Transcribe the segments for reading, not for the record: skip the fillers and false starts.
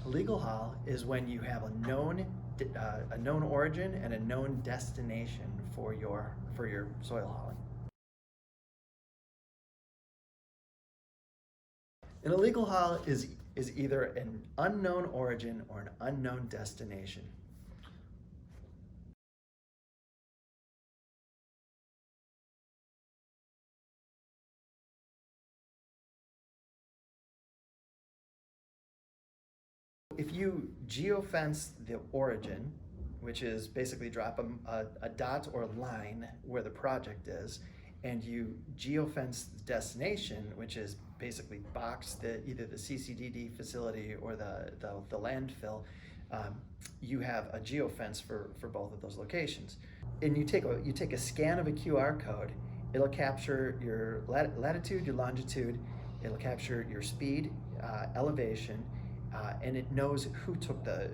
A legal haul is when you have a known origin and a known destination for your soil hauling. An illegal haul is either an unknown origin or an unknown destination. If you geofence the origin, which is basically drop a dot or line where the project is, and you geofence the destination, which is basically box either the CCDD facility or the landfill, you have a geofence for both of those locations. And you take a scan of a QR code. It'll capture your latitude, your longitude. It'll capture your speed, elevation, and it knows who took the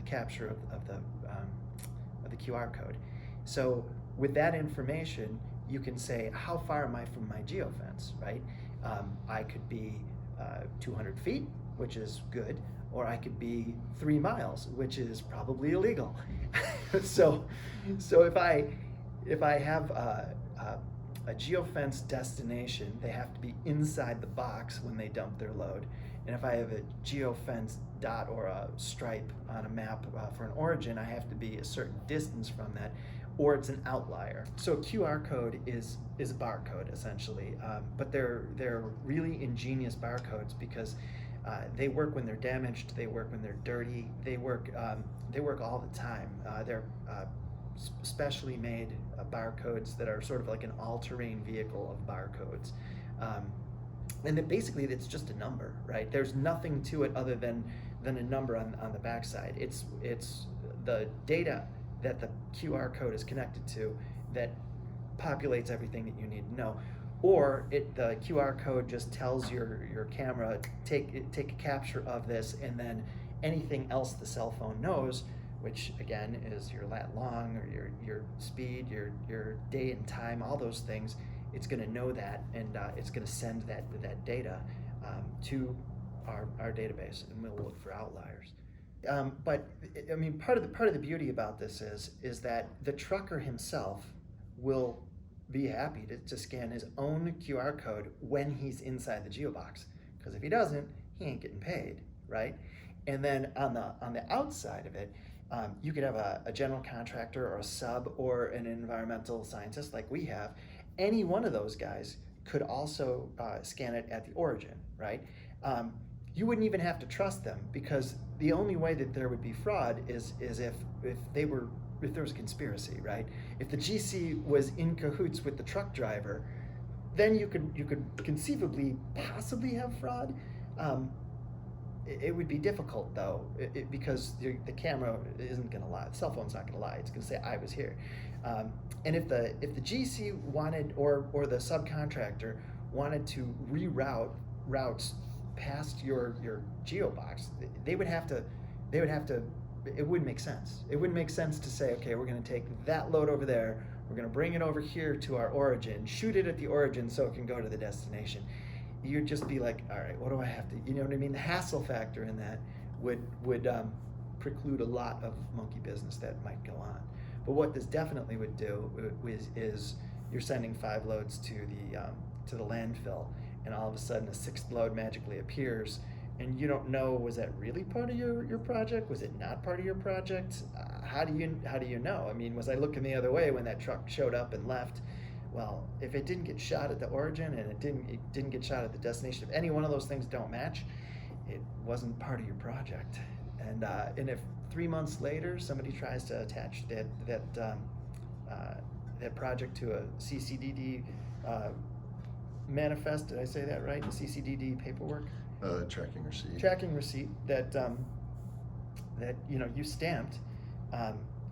capture of the QR code. So with that information, you can say, how far am I from my geofence, right? I could be 200 feet, which is good, or I could be 3 miles, which is probably illegal. So if I have a geofence destination, they have to be inside the box when they dump their load. And if I have a geofence dot or a stripe on a map for an origin, I have to be a certain distance from that, or it's an outlier. So a QR code is a barcode essentially, but they're really ingenious barcodes because they work when they're damaged, they work when they're dirty, they work all the time. They're specially made barcodes that are sort of like an all-terrain vehicle of barcodes. And then basically it's just a number, right? There's nothing to it other than a number on the backside. It's the data that the QR code is connected to that populates everything that you need to know. Or the QR code just tells your camera, take a capture of this, and then anything else the cell phone knows, which again is your lat long or your speed, your day and time, all those things, it's going to know that, and it's going to send that data to our database, and we'll look for outliers. But I mean, part of the beauty about this is that the trucker himself will be happy to scan his own QR code when he's inside the geobox, because if he doesn't, he ain't getting paid, right? And then on the outside of it, you could have a general contractor or a sub or an environmental scientist like we have. Any one of those guys could also scan it at the origin, right? You wouldn't even have to trust them, because the only way that there would be fraud is if there was a conspiracy, right? If the GC was in cahoots with the truck driver, then you could conceivably possibly have fraud. It would be difficult though, because the camera isn't going to lie. The cell phone's not going to lie. It's going to say I was here. And if the GC wanted, or the subcontractor wanted to reroute routes past your geobox, they would have to. It wouldn't make sense. It wouldn't make sense to say, okay, we're going to take that load over there, we're going to bring it over here to our origin, shoot it at the origin so it can go to the destination. You'd just be like, all right, what do I have to, you know what I mean? The hassle factor in that would preclude a lot of monkey business that might go on. But what this definitely would do is you're sending 5 loads to the landfill, and all of a sudden a 6th load magically appears, and you don't know, was that really part of your project? Was it not part of your project? How do you know? I mean, was I looking the other way when that truck showed up and left? Well, if it didn't get shot at the origin and it didn't get shot at the destination, if any one of those things don't match, it wasn't part of your project. And if 3 months later somebody tries to attach that project to a CCDD manifest, did I say that right? The CCDD paperwork. Tracking receipt. Tracking receipt that you stamped.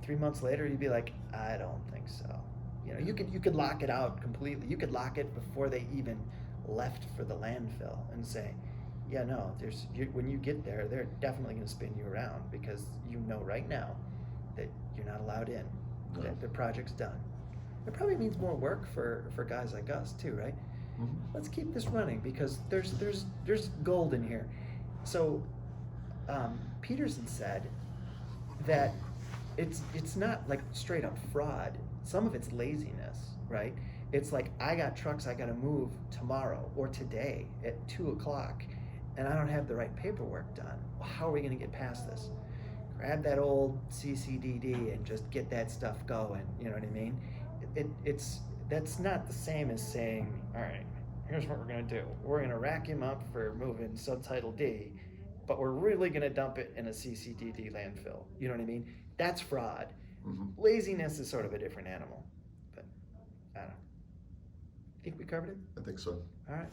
3 months later, you'd be like, I don't think so. You could lock it out completely. You could lock it before they even left for the landfill and say, yeah, no, when you get there, they're definitely going to spin you around, because you know right now that you're not allowed in, that the project's done. It probably means more work for guys like us too, right? Mm-hmm. Let's keep this running, because there's gold in here. So Peterson said that it's not like straight up fraud. Some of it's laziness, right? It's like, I got trucks I got to move tomorrow or today at 2 o'clock, and I don't have the right paperwork done. Well, how are we going to get past this? Grab that old CCDD and just get that stuff going. You know what I mean? It's that's not the same as saying, all right, here's what we're going to do. We're going to rack him up for moving Subtitle D, but we're really going to dump it in a CCDD landfill. You know what I mean? That's fraud. Mhm. Laziness is sort of a different animal. But I don't know. Think we covered it? I think so. All right.